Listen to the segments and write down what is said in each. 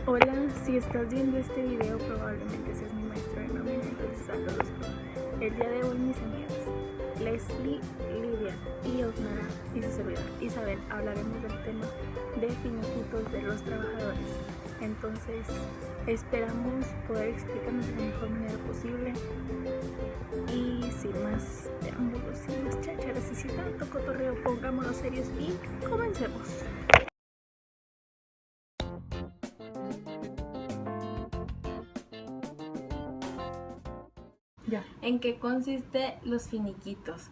Hola, si estás viendo este video probablemente seas mi maestro de nómina, entonces saludos. El día de hoy mis amigas Leslie, Lidia y Osnara y su servidor Isabel hablaremos del tema de finiquitos de los trabajadores. Entonces esperamos poder explicarnos de la mejor manera posible y sin más preámbulos, sin más chácharas y sin tanto cotorreo, pongámonos serios y comencemos. ¿En qué consiste los finiquitos?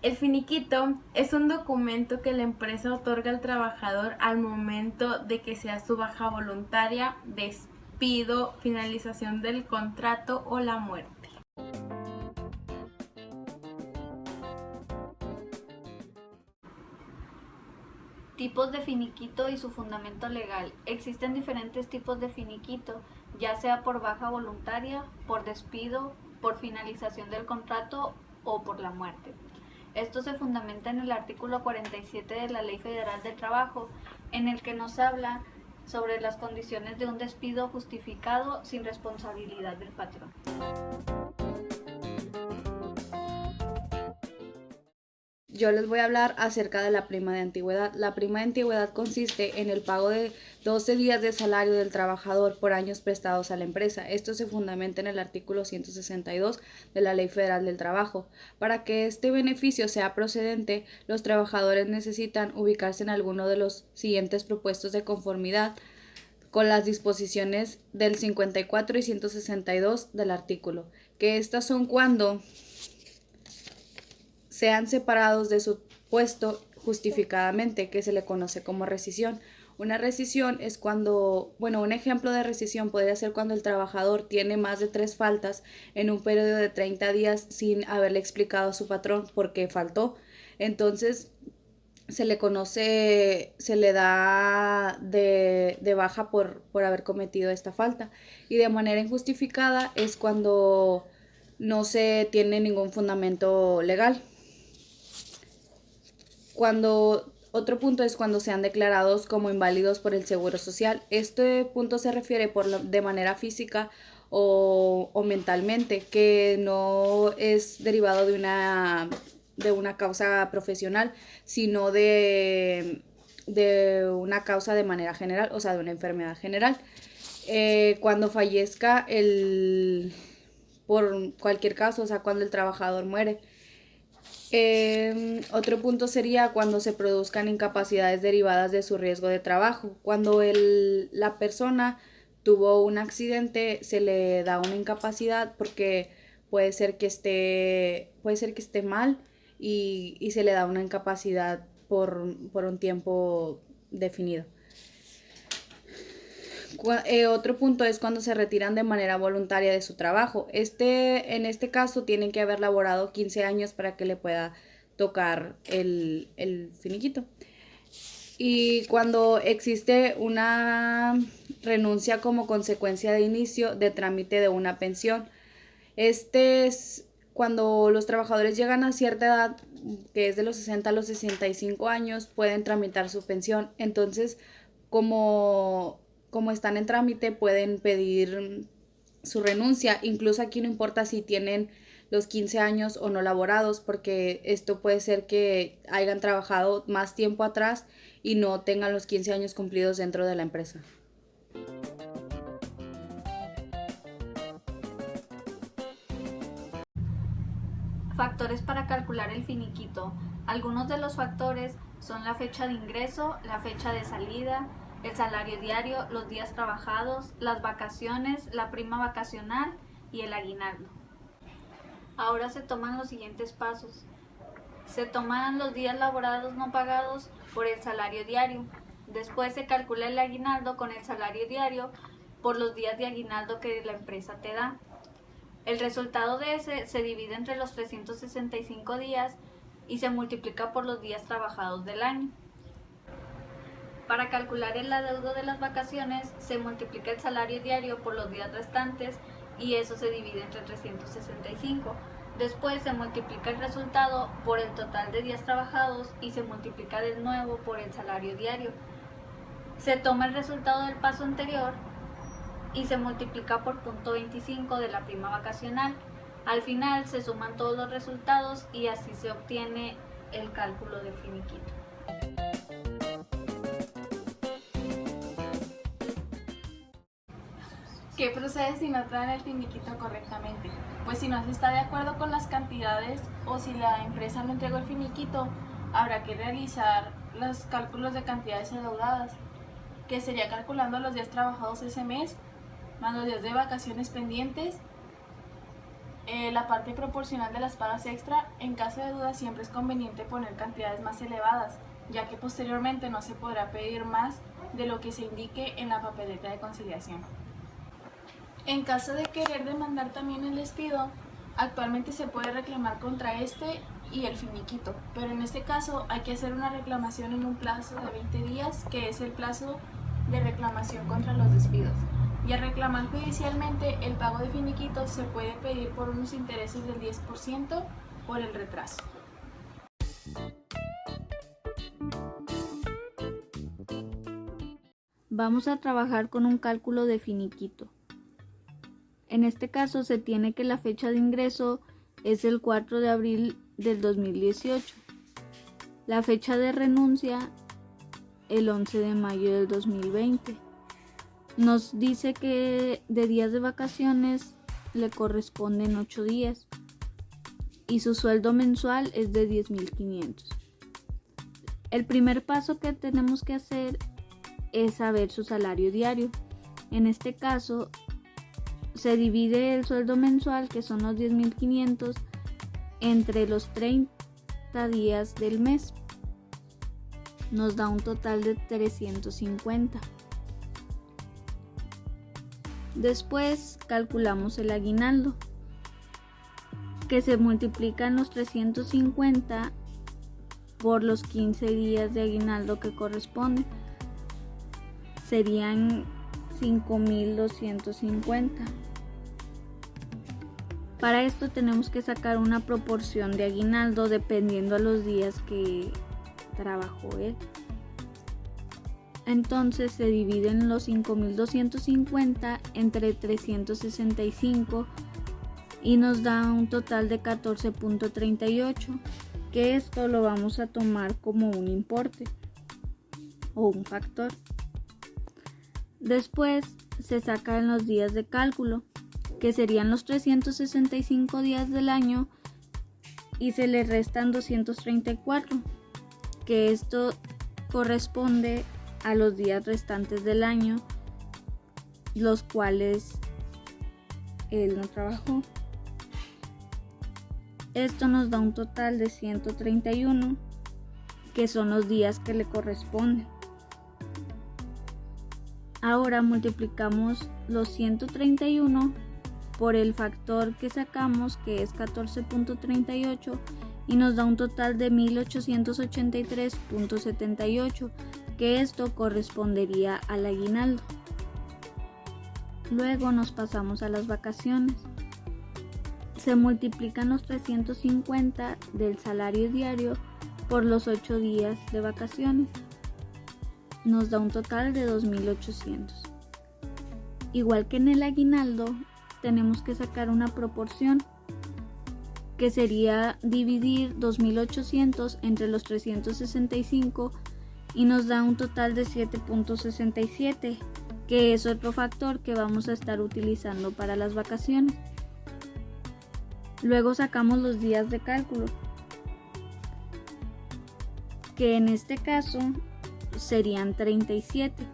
El finiquito es un documento que la empresa otorga al trabajador al momento de que sea su baja voluntaria, despido, finalización del contrato o la muerte. Tipos de finiquito y su fundamento legal. Existen diferentes tipos de finiquito, ya sea por baja voluntaria, por despido, por finalización del contrato o por la muerte. Esto se fundamenta en el artículo 47 de la Ley Federal del Trabajo, en el que nos habla sobre las condiciones de un despido justificado sin responsabilidad del patrón. Yo les voy a hablar acerca de la prima de antigüedad. La prima de antigüedad consiste en el pago de 12 días de salario del trabajador por años prestados a la empresa. Esto se fundamenta en el artículo 162 de la Ley Federal del Trabajo. Para que este beneficio sea procedente, los trabajadores necesitan ubicarse en alguno de los siguientes propuestos de conformidad con las disposiciones del 54 y 162 del artículo, que estas son cuando sean separados de su puesto justificadamente, que se le conoce como rescisión. Una rescisión es cuando, un ejemplo de rescisión podría ser cuando el trabajador tiene más de 3 faltas en un periodo de 30 días sin haberle explicado a su patrón por qué faltó. Entonces, se le conoce, se le da de baja por haber cometido esta falta. Y de manera injustificada es cuando no se tiene ningún fundamento legal. Otro punto es cuando sean declarados como inválidos por el Seguro Social. Este punto se refiere de manera física o mentalmente, que no es derivado de una causa profesional, sino de una causa de manera general, o sea, de una enfermedad general. Cuando fallezca por cualquier caso, o sea, cuando el trabajador muere. Otro punto sería cuando se produzcan incapacidades derivadas de su riesgo de trabajo. Cuando la persona tuvo un accidente, se le da una incapacidad porque puede ser que esté mal y se le da una incapacidad por un tiempo definido. Otro punto es cuando se retiran de manera voluntaria de su trabajo. En este caso tienen que haber laborado 15 años para que le pueda tocar el finiquito. Y cuando existe una renuncia como consecuencia de inicio de trámite de una pensión. Este es cuando los trabajadores llegan a cierta edad, que es de los 60 a los 65 años, pueden tramitar su pensión. Entonces, como están en trámite, pueden pedir su renuncia. Incluso aquí no importa si tienen los 15 años o no laborados, porque esto puede ser que hayan trabajado más tiempo atrás y no tengan los 15 años cumplidos dentro de la empresa. Factores para calcular el finiquito. Algunos de los factores son la fecha de ingreso, la fecha de salida, el salario diario, los días trabajados, las vacaciones, la prima vacacional y el aguinaldo. Ahora se toman los siguientes pasos. Se toman los días laborados no pagados por el salario diario. Después se calcula el aguinaldo con el salario diario por los días de aguinaldo que la empresa te da. El resultado de ese se divide entre los 365 días y se multiplica por los días trabajados del año. Para calcular el adeudo de las vacaciones, se multiplica el salario diario por los días restantes y eso se divide entre 365. Después se multiplica el resultado por el total de días trabajados y se multiplica de nuevo por el salario diario. Se toma el resultado del paso anterior y se multiplica por 0.25 de la prima vacacional. Al final se suman todos los resultados y así se obtiene el cálculo del finiquito. ¿Qué procede si no te dan el finiquito correctamente? Pues si no se está de acuerdo con las cantidades o si la empresa no entregó el finiquito, habrá que realizar los cálculos de cantidades adeudadas, que sería calculando los días trabajados ese mes, más los días de vacaciones pendientes, la parte proporcional de las pagas extra. En caso de duda siempre es conveniente poner cantidades más elevadas, ya que posteriormente no se podrá pedir más de lo que se indique en la papeleta de conciliación. En caso de querer demandar también el despido, actualmente se puede reclamar contra este y el finiquito, pero en este caso hay que hacer una reclamación en un plazo de 20 días, que es el plazo de reclamación contra los despidos. Y al reclamar judicialmente, el pago de finiquito se puede pedir por unos intereses del 10% por el retraso. Vamos a trabajar con un cálculo de finiquito. En este caso se tiene que la fecha de ingreso es el 4 de abril del 2018. La fecha de renuncia el 11 de mayo del 2020. Nos dice que de días de vacaciones le corresponden 8 días y su sueldo mensual es de 10.500. El primer paso que tenemos que hacer es saber su salario diario. En este caso se divide el sueldo mensual, que son los 10.500, entre los 30 días del mes. Nos da un total de 350. Después calculamos el aguinaldo, que se multiplican los 350 por los 15 días de aguinaldo que corresponde. Serían 5.250. Para esto tenemos que sacar una proporción de aguinaldo dependiendo a los días que trabajó él. Entonces se dividen los 5.250 entre 365 y nos da un total de 14.38, que esto lo vamos a tomar como un importe o un factor. Después se sacan los días de cálculo, que serían los 365 días del año, y se le restan 234, que esto corresponde a los días restantes del año, los cuales él no trabajó. Esto nos da un total de 131, que son los días que le corresponden. Ahora multiplicamos los 131 por el factor que sacamos, que es 14.38, y nos da un total de 1.883.78, que esto correspondería al aguinaldo. Luego nos pasamos a las vacaciones. Se multiplican los 350 del salario diario por los 8 días de vacaciones. Nos da un total de 2.800. Igual que en el aguinaldo, tenemos que sacar una proporción, que sería dividir 2.800 entre los 365, y nos da un total de 7.67, que es otro factor que vamos a estar utilizando para las vacaciones. Luego sacamos los días de cálculo, que en este caso serían 37.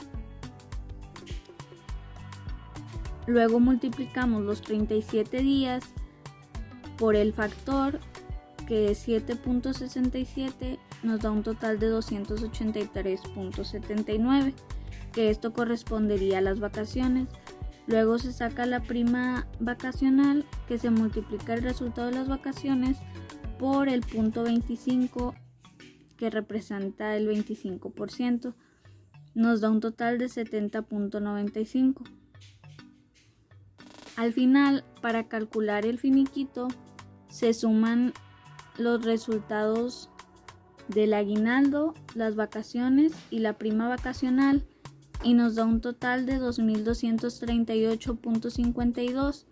Luego multiplicamos los 37 días por el factor, que es 7.67, nos da un total de 283.79, que esto correspondería a las vacaciones. Luego se saca la prima vacacional, que se multiplica el resultado de las vacaciones por el punto 25, que representa el 25%, nos da un total de 70.95. Al final, para calcular el finiquito, se suman los resultados del aguinaldo, las vacaciones y la prima vacacional, y nos da un total de 2.238.52.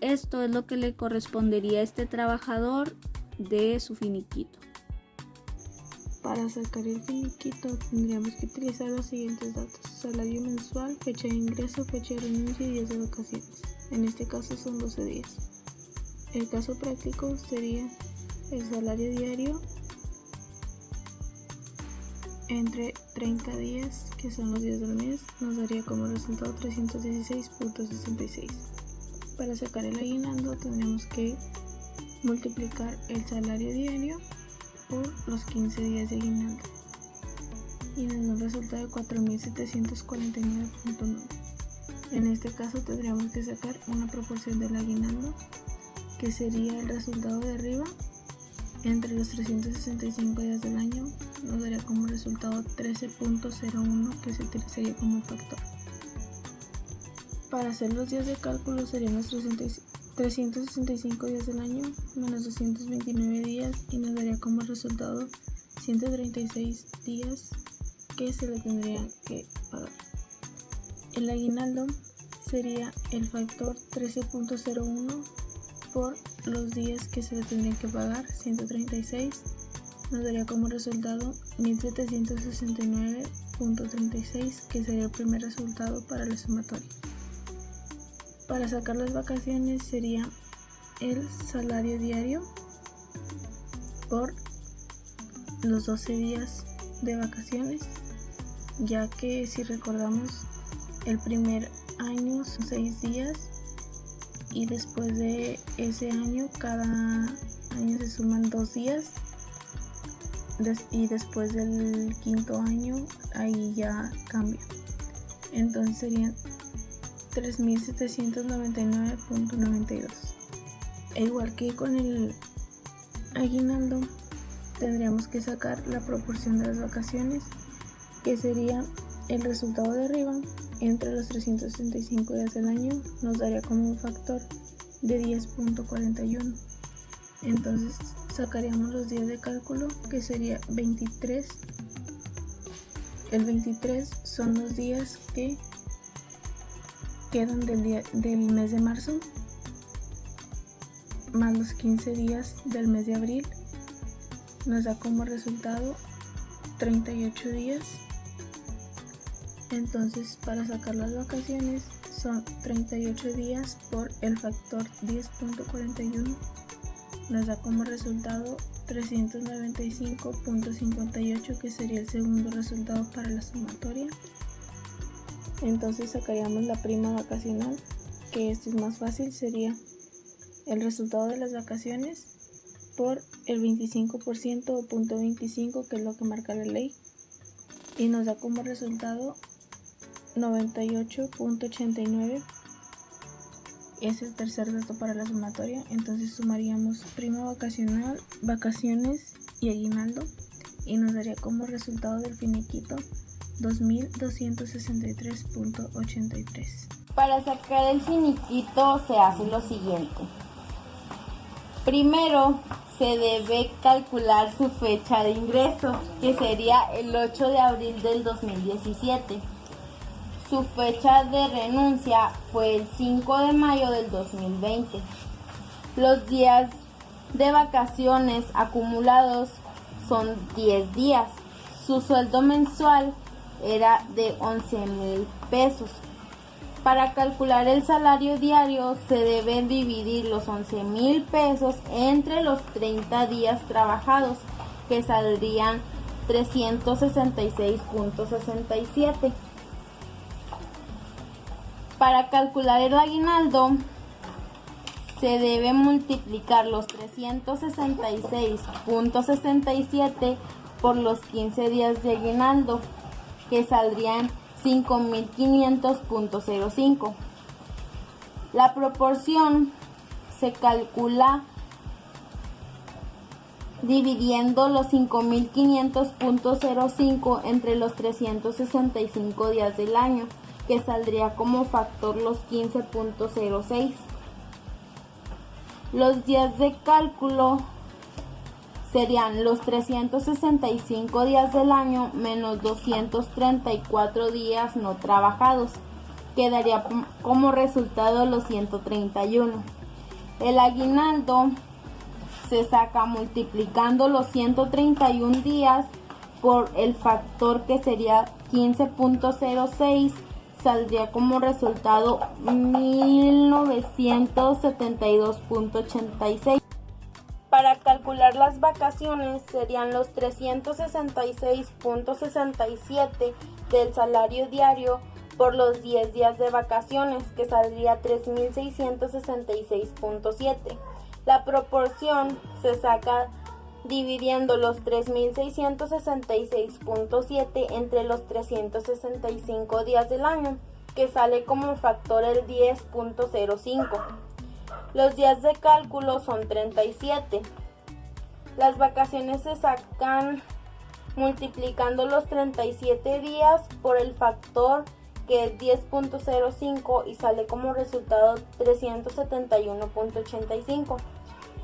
Esto es lo que le correspondería a este trabajador de su finiquito. Para sacar el finiquito tendríamos que utilizar los siguientes datos: salario mensual, fecha de ingreso, fecha de renuncia y días de vacaciones. En este caso son 12 días. El caso práctico sería el salario diario entre 30 días, que son los días del mes, nos daría como resultado 316.66. Para sacar el aguinaldo tendríamos que multiplicar el salario diario por los 15 días de aguinaldo y nos da un resultado de 4.749.9. En este caso tendríamos que sacar una proporción del aguinaldo, que sería el resultado de arriba entre los 365 días del año, nos daría como resultado 13.01, que se utilizaría como factor. Para hacer los días de cálculo serían los 365 días del año menos 229 días y nos daría como resultado 136 días que se le tendrían que pagar. El aguinaldo sería el factor 13.01 por los días que se le tendrían que pagar, 136, nos daría como resultado 1769.36, que sería el primer resultado para la sumatoria. Para sacar las vacaciones sería el salario diario por los 12 días de vacaciones, ya que si recordamos el primer año son 6 días y después de ese año cada año se suman 2 días y después del quinto año ahí ya cambia, entonces serían 3.799.92. E igual que con el aguinaldo tendríamos que sacar la proporción de las vacaciones, que sería el resultado de arriba entre los 365 días del año, nos daría como un factor de 10.41. Entonces sacaríamos los días de cálculo, que sería 23. El 23 son los días que quedan del mes de marzo, más los 15 días del mes de abril, nos da como resultado 38 días. Entonces para sacar las vacaciones son 38 días por el factor 10.41, nos da como resultado 395.58, que sería el segundo resultado para la sumatoria. Entonces sacaríamos la prima vacacional, que esto es más fácil, sería el resultado de las vacaciones por el 25% o 0.25, que es lo que marca la ley, y nos da como resultado 98.89. Es el tercer dato para la sumatoria. Entonces sumaríamos prima vacacional, vacaciones y aguinaldo y nos daría como resultado del finiquito 2.263.83. Para sacar el finiquito se hace lo siguiente. Primero se debe calcular su fecha de ingreso, que sería el 8 de abril del 2017. Su fecha de renuncia fue el 5 de mayo del 2020. Los días de vacaciones acumulados son 10 días. Su sueldo mensual era de 11,000 pesos. Para calcular el salario diario se deben dividir los 11,000 pesos entre los 30 días trabajados, que saldrían 366.67. Para calcular el aguinaldo se debe multiplicar los 366.67 por los 15 días de aguinaldo, que saldrían 5.500.05. La proporción se calcula dividiendo los 5.500.05 entre los 365 días del año, que saldría como factor los 15.06. Los días de cálculo serían los 365 días del año menos 234 días no trabajados, que daría como resultado los 131. El aguinaldo se saca multiplicando los 131 días por el factor que sería 15.06, saldría como resultado 1972.86. Para calcular las vacaciones serían los 366.67 del salario diario por los 10 días de vacaciones, que saldría 3.666.7. La proporción se saca dividiendo los 3.666.7 entre los 365 días del año, que sale como factor el 10.05. Los días de cálculo son 37. Las vacaciones se sacan multiplicando los 37 días por el factor que es 10.05 y sale como resultado 371.85.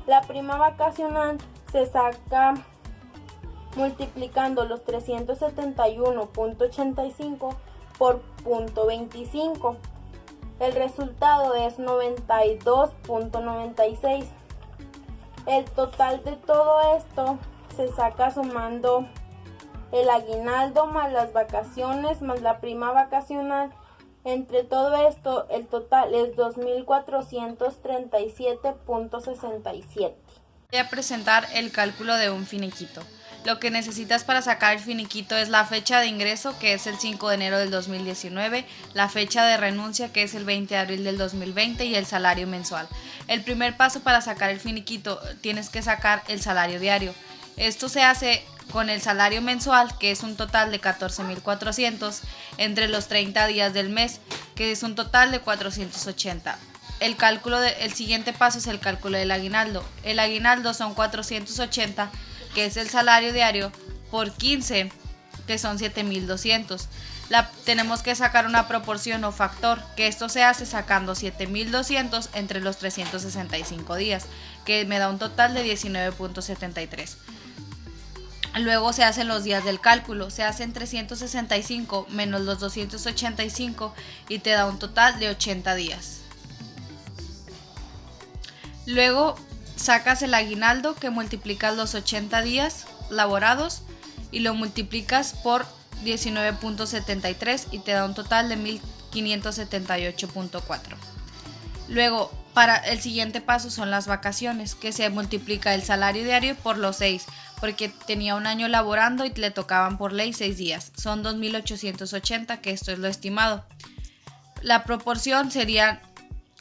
La prima vacacional se saca multiplicando los 371.85 por .25. El resultado es 92.96. El total de todo esto se saca sumando el aguinaldo más las vacaciones más la prima vacacional. Entre todo esto, el total es 2.437.67. Voy a presentar el cálculo de un finiquito. Lo que necesitas para sacar el finiquito es la fecha de ingreso, que es el 5 de enero del 2019, la fecha de renuncia, que es el 20 de abril del 2020, y el salario mensual. El primer paso para sacar el finiquito, tienes que sacar el salario diario. Esto se hace con el salario mensual, que es un total de 14.400, entre los 30 días del mes, que es un total de 480. El siguiente paso es el cálculo del aguinaldo. El aguinaldo son 480, que es el salario diario, por 15, que son 7.200. Tenemos que sacar una proporción o factor, que esto se hace sacando 7.200 entre los 365 días, que me da un total de 19.73. Luego se hacen los días del cálculo, se hacen 365 menos los 285 y te da un total de 80 días. Luego sacas el aguinaldo, que multiplicas los 80 días laborados y lo multiplicas por 19.73 y te da un total de 1.578.4. Luego, para el siguiente paso son las vacaciones, que se multiplica el salario diario por los 6, porque tenía un año laborando y le tocaban por ley 6 días. Son 2.880, que esto es lo estimado. La proporción sería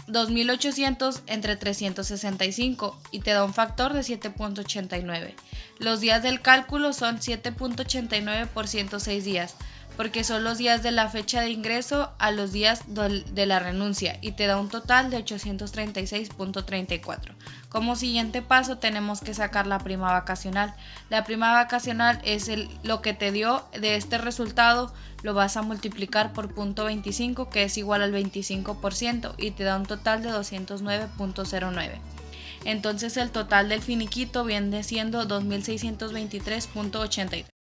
2.800 entre 365 y te da un factor de 7.89. Los días del cálculo son 7.89 por 106 días, porque son los días de la fecha de ingreso a los días de la renuncia, y te da un total de 836.34. Como siguiente paso tenemos que sacar la prima vacacional. La prima vacacional es lo que te dio de este resultado, lo vas a multiplicar por .25, que es igual al 25%, y te da un total de 209.09. Entonces el total del finiquito viene siendo 2.623.83.